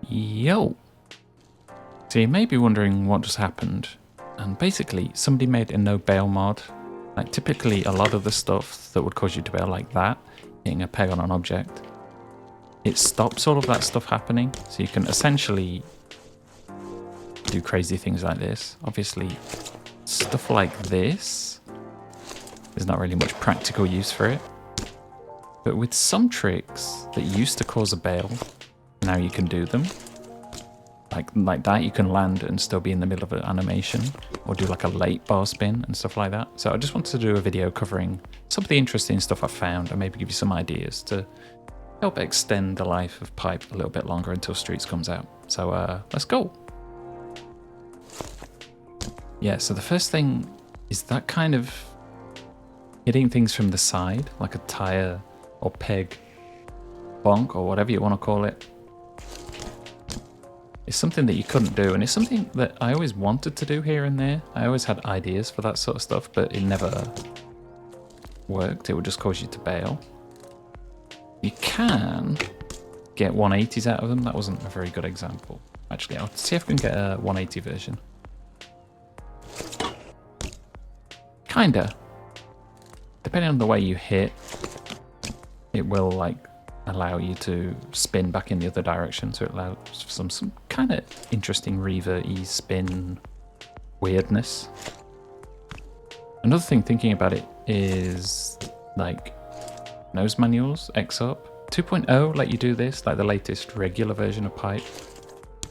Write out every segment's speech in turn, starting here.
Yo! So you may be wondering what just happened, and basically somebody made a no bail mod. Like typically a lot of the stuff that would cause you to bail like that, hitting a peg on an object, it stops all of that stuff happening, so you can essentially do crazy things like this. Obviously stuff like this, there's not really much practical use for it. But with some tricks that used to cause a bail, now you can do them. Like that, you can land and still be in the middle of an animation, or do like a late bar spin and stuff like that. So I just wanted to do a video covering some of the interesting stuff I found, and maybe give you some ideas to help extend the life of Pipe a little bit longer until Streets comes out. So let's go. Yeah, so the first thing is that kind of hitting things from the side, like a tire or peg, bunk, or whatever you want to call it. It's something that you couldn't do, and it's something that I always wanted to do here and there. I always had ideas for that sort of stuff, but it never worked. It would just cause you to bail. You can get 180s out of them. That wasn't a very good example. Actually, I'll see if I can get a 180 version. Kinda. Depending on the way you hit, it will like allow you to spin back in the other direction, so it allows some kind of interesting revert-y spin weirdness. Another thing thinking about it is like nose manuals, X-Up. 2.0 let you do this, like the latest regular version of Pipe.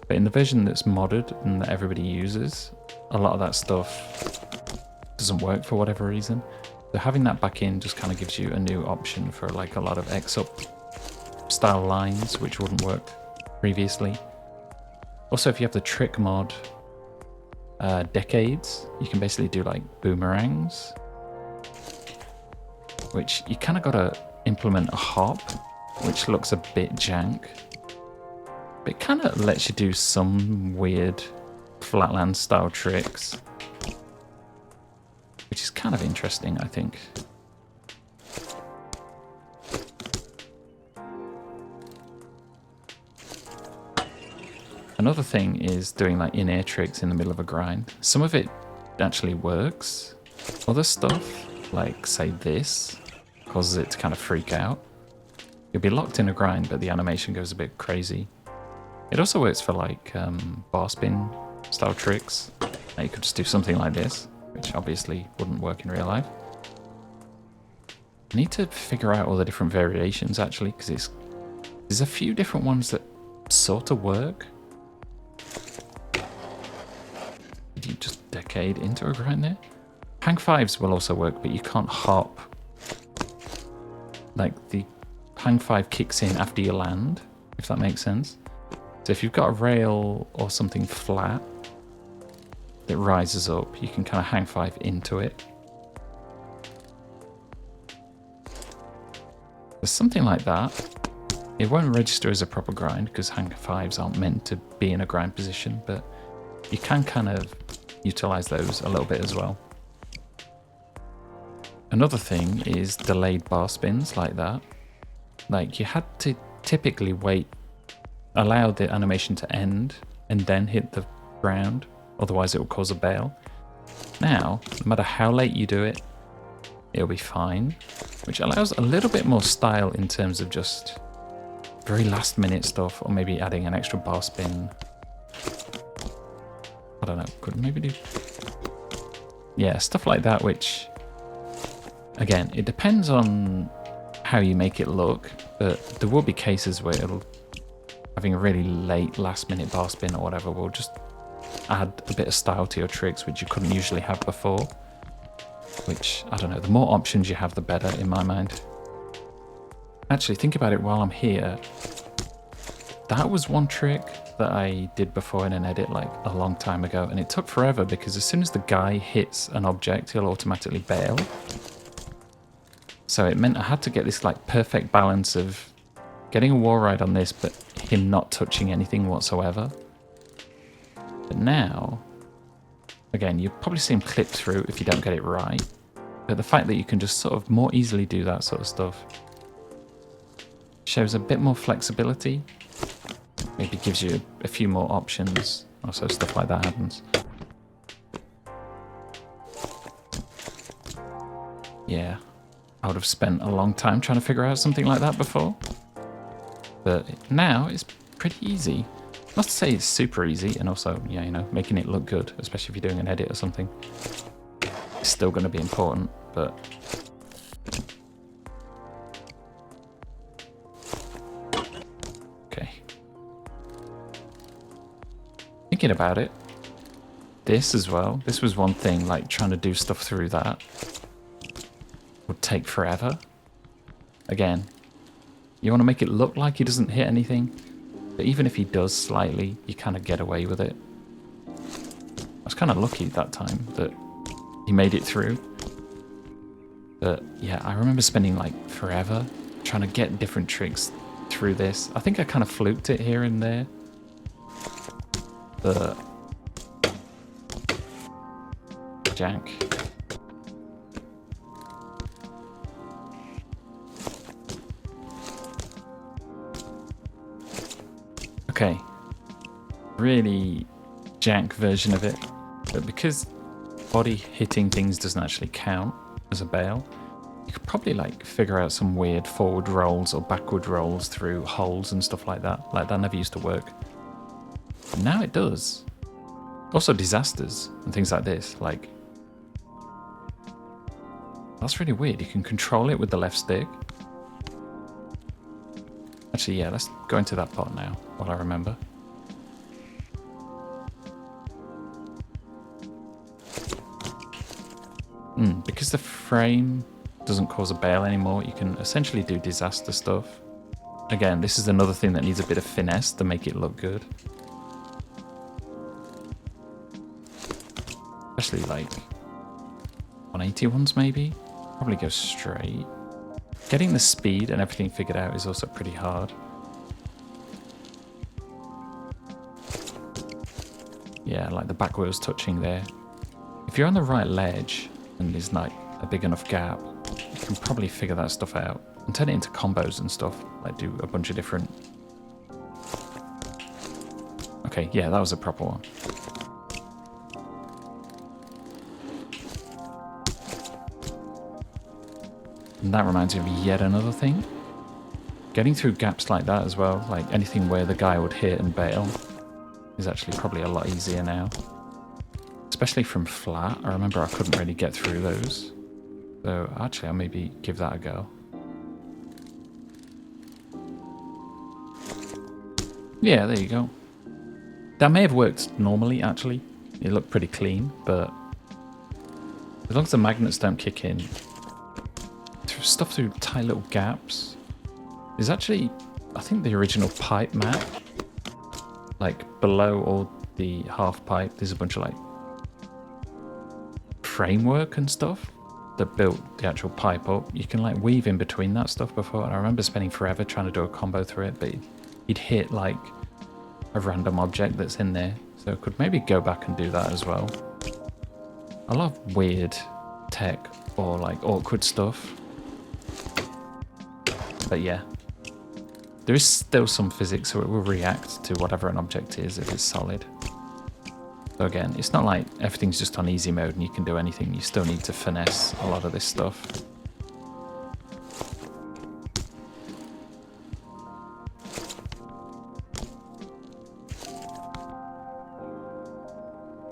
But in the version that's modded and that everybody uses, a lot of that stuff doesn't work for whatever reason. So having that back in just kind of gives you a new option for like a lot of X-Up style lines, which wouldn't work previously. Also, if you have the trick mod, decades, you can basically do like boomerangs, which you kind of got to implement a hop, which looks a bit jank, but it kind of lets you do some weird flatland style tricks, which is kind of interesting, I think. Another thing is doing like in-air tricks in the middle of a grind. Some of it actually works. Other stuff, like say this, causes it to kind of freak out. You'll be locked in a grind, but the animation goes a bit crazy. It also works for like bar spin style tricks. Now you could just do something like this, which obviously wouldn't work in real life. I need to figure out all the different variations actually, because there's a few different ones that sort of work. Did you just decade into a grind there? Hang fives will also work, but you can't hop. Like the hang five kicks in after you land, if that makes sense. So if you've got a rail or something flat that rises up, you can kind of hang five into it. There's something like that. It won't register as a proper grind because hang fives aren't meant to be in a grind position, but you can kind of utilize those a little bit as well. Another thing is delayed bar spins like that. Like you had to typically wait, allow the animation to end and then hit the ground, otherwise it will cause a bail. Now, no matter how late you do it, it'll be fine, which allows a little bit more style in terms of just very last minute stuff, or maybe adding an extra bar spin. I don't know, could maybe do... Yeah, stuff like that, which, again, it depends on how you make it look, but there will be cases where having a really late last minute bar spin or whatever will just add a bit of style to your tricks, which you couldn't usually have before. Which, I don't know, the more options you have, the better in my mind. Actually, think about it while I'm here. That was one trick that I did before in an edit like a long time ago, and it took forever because as soon as the guy hits an object, he'll automatically bail. So it meant I had to get this like perfect balance of getting a wall ride on this, but him not touching anything whatsoever. But now, again, you'll probably see him clip through if you don't get it right. But the fact that you can just sort of more easily do that sort of stuff shows a bit more flexibility. maybe gives you a few more options. Also, stuff like that happens. Yeah, I would have spent a long time trying to figure out something like that before. But now it's pretty easy. Not to say it's super easy, and also, yeah, you know, making it look good, especially if you're doing an edit or something, it's still going to be important, but... Okay. Thinking about it, this as well, this was one thing, like trying to do stuff through that would take forever. Again, you want to make it look like he doesn't hit anything, but even if he does slightly, you kind of get away with it. I was kind of lucky that time that he made it through. But yeah, I remember spending like forever trying to get different tricks through this. I think I kind of fluked it here and there. But... jank. Okay, really jank version of it, but because body hitting things doesn't actually count as a bail, you could probably like figure out some weird forward rolls or backward rolls through holes and stuff like that. Like that never used to work. But now it does. Also disasters and things like this, like... That's really weird, you can control it with the left stick. Actually, yeah, let's go into that part now, while I remember. Because the frame doesn't cause a bail anymore, you can essentially do disaster stuff. Again, this is another thing that needs a bit of finesse to make it look good. Especially like 180 ones maybe? Probably go straight. Getting the speed and everything figured out is also pretty hard. Yeah, like the back wheel's touching there. If you're on the right ledge and there's like a big enough gap, you can probably figure that stuff out and turn it into combos and stuff. Like do a bunch of different... Okay, yeah, that was a proper one. And that reminds me of yet another thing. Getting through gaps like that as well, like anything where the guy would hit and bail, is actually probably a lot easier now. Especially from flat. I remember I couldn't really get through those. So actually I'll maybe give that a go. Yeah, there you go. That may have worked normally actually. It looked pretty clean, but as long as the magnets don't kick in, stuff through tight little gaps is actually, I think, the original pipe map. Like below all the half pipe, there's a bunch of like framework and stuff that built the actual pipe up. You can like weave in between that stuff before, and I remember spending forever trying to do a combo through it, but you'd hit like a random object that's in there. So I could maybe go back and do that as well. I love weird tech or like awkward stuff. But yeah, there is still some physics, so it will react to whatever an object is if it's solid. So again, it's not like everything's just on easy mode and you can do anything. You still need to finesse a lot of this stuff.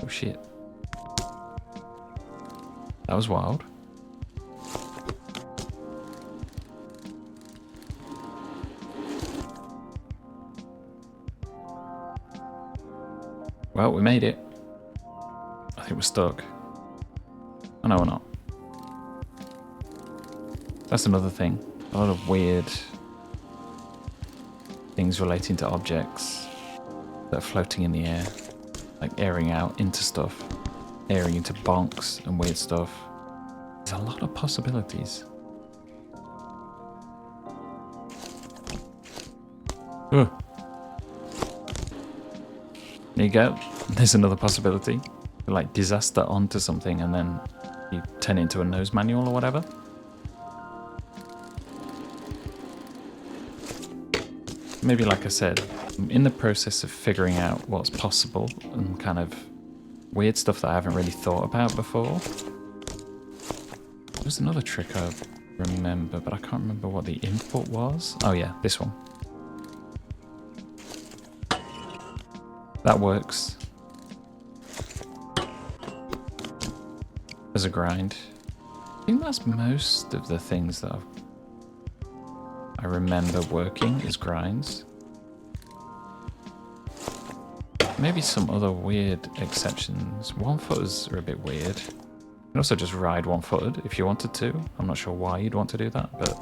Oh shit. That was wild. Well, we made it. I think we're stuck. Oh no, we're not. That's another thing. A lot of weird things relating to objects that are floating in the air. Like airing out into stuff. Airing into bonks and weird stuff. There's a lot of possibilities. Ugh. There you go. There's another possibility. You like disaster onto something and then you turn it into a nose manual or whatever. maybe like I said, I'm in the process of figuring out what's possible and kind of weird stuff that I haven't really thought about before. There's another trick I remember, but I can't remember what the input was. Oh yeah, this one. That works as a grind. I think that's most of the things that I remember working is grinds. Maybe some other weird exceptions. One-footers are a bit weird. You can also just ride one-footed if you wanted to. I'm not sure why you'd want to do that, but...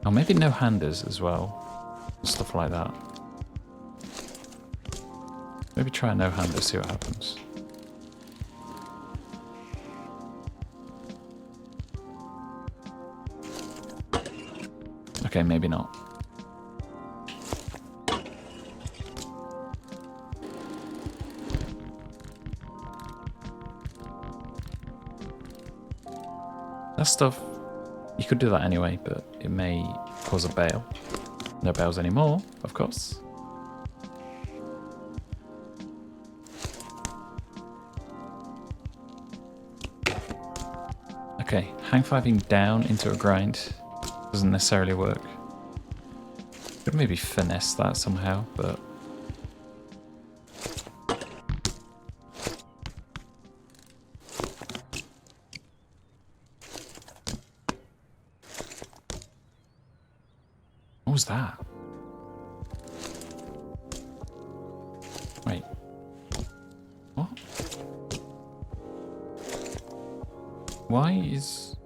Oh, maybe no-handers as well. Stuff like that. Maybe try a no-hander, see what happens. Okay, maybe not. That stuff, you could do that anyway, but it may cause a bail. No bails anymore, of course. Okay, hang fiving down into a grind doesn't necessarily work. Could maybe finesse that somehow, but... What was that? Wait. What? Why is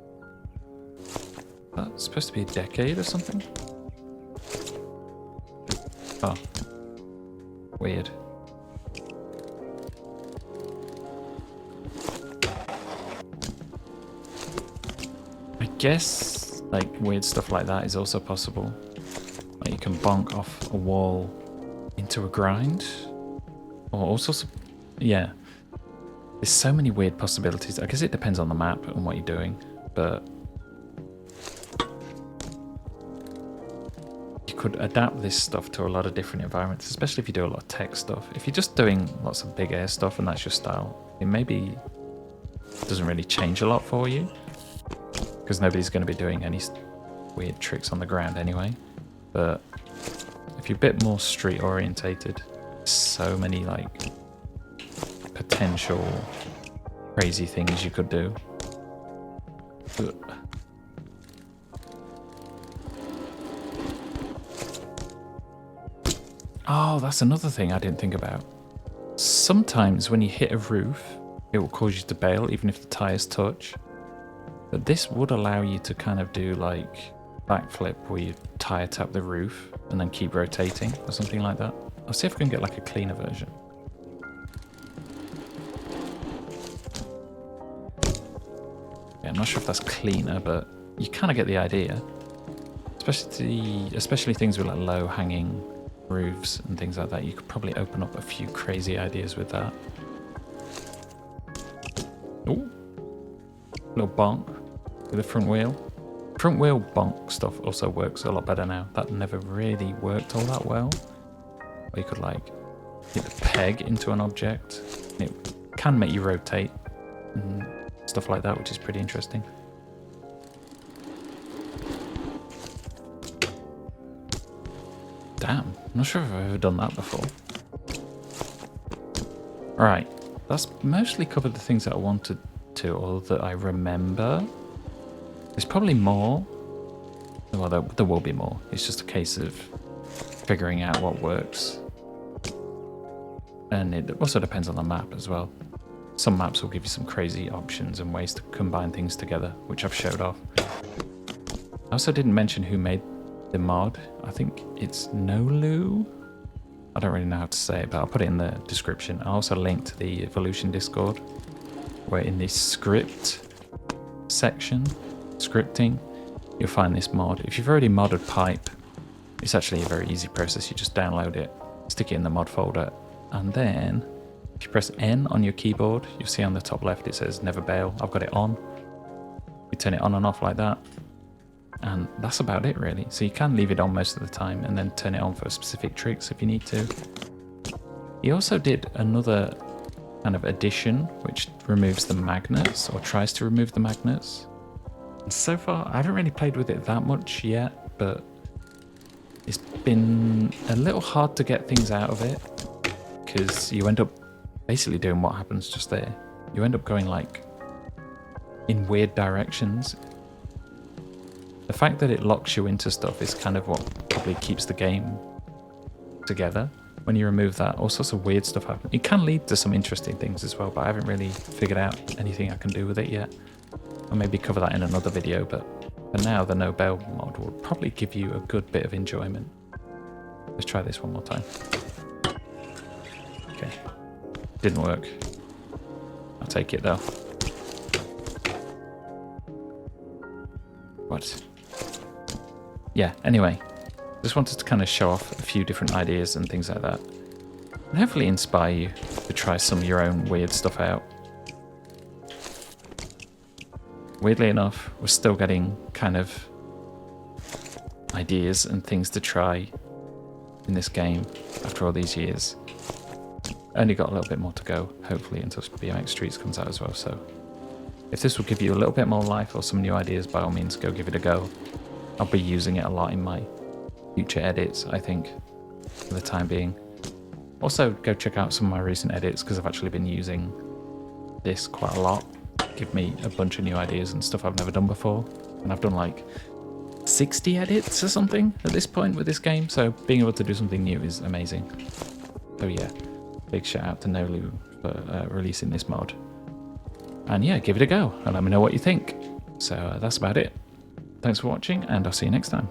that supposed to be a decade or something? Oh. Weird. I guess like weird stuff like that is also possible. Like you can bonk off a wall into a grind. Or all sorts of... Yeah. There's so many weird possibilities. I guess it depends on the map and what you're doing, but you could adapt this stuff to a lot of different environments, especially if you do a lot of tech stuff. If you're just doing lots of big air stuff and that's your style, it maybe doesn't really change a lot for you, because nobody's going to be doing any weird tricks on the ground anyway. But if you're a bit more street orientated, so many like potential crazy things you could do. Oh, that's another thing I didn't think about. Sometimes when you hit a roof, it will cause you to bail even if the tires touch. But this would allow you to kind of do like backflip where you tire tap the roof and then keep rotating or something like that. I'll see if I can get like a cleaner version. Yeah, I'm not sure if that's cleaner, but you kind of get the idea. Especially things with like low hanging roofs and things like that. You could probably open up a few crazy ideas with that. Ooh, little bonk with the front wheel. Front wheel bonk stuff also works a lot better now. That never really worked all that well. Or you could like hit the peg into an object. It can make you rotate and stuff like that, which is pretty interesting. Damn, I'm not sure if I've ever done that before. Alright, that's mostly covered the things that I wanted to, or that I remember. There's probably more. Well, there will be more. It's just a case of figuring out what works. And it also depends on the map as well. Some maps will give you some crazy options and ways to combine things together, which I've showed off. I also didn't mention who made the mod. I think it's Nolu. I don't really know how to say it, but I'll put it in the description. I also linked the Evolution Discord, where in the script section, scripting, you'll find this mod. If you've already modded pipe, it's actually a very easy process. You just download it, stick it in the mod folder, and then if you press N on your keyboard, you'll see on the top left it says never bail. I've got it on. You turn it on and off like that. And that's about it really. So you can leave it on most of the time and then turn it on for specific tricks if you need to. He also did another kind of addition which removes the magnets, or tries to remove the magnets. And so far I haven't really played with it that much yet, but it's been a little hard to get things out of it because you end up basically doing what happens just there. You end up going like in weird directions. The fact that it locks you into stuff is kind of what probably keeps the game together. When you remove that, all sorts of weird stuff happens. It can lead to some interesting things as well, but I haven't really figured out anything I can do with it yet. I'll maybe cover that in another video, but for now the no bail mod will probably give you a good bit of enjoyment. Let's try this one more time. Okay, didn't work. I'll take it though. What? Yeah, anyway, just wanted to kind of show off a few different ideas and things like that, and hopefully inspire you to try some of your own weird stuff out. Weirdly enough, we're still getting kind of ideas and things to try in this game after all these years. Only got a little bit more to go, hopefully, until BMX Streets comes out as well, so if this will give you a little bit more life or some new ideas, by all means, go give it a go. I'll be using it a lot in my future edits, I think, for the time being. Also, go check out some of my recent edits, because I've actually been using this quite a lot. Give me a bunch of new ideas and stuff I've never done before. And I've done like 60 edits or something at this point with this game, so being able to do something new is amazing. So yeah, big shout out to Nolu for releasing this mod. And yeah, give it a go and let me know what you think. So that's about it. Thanks for watching, and I'll see you next time.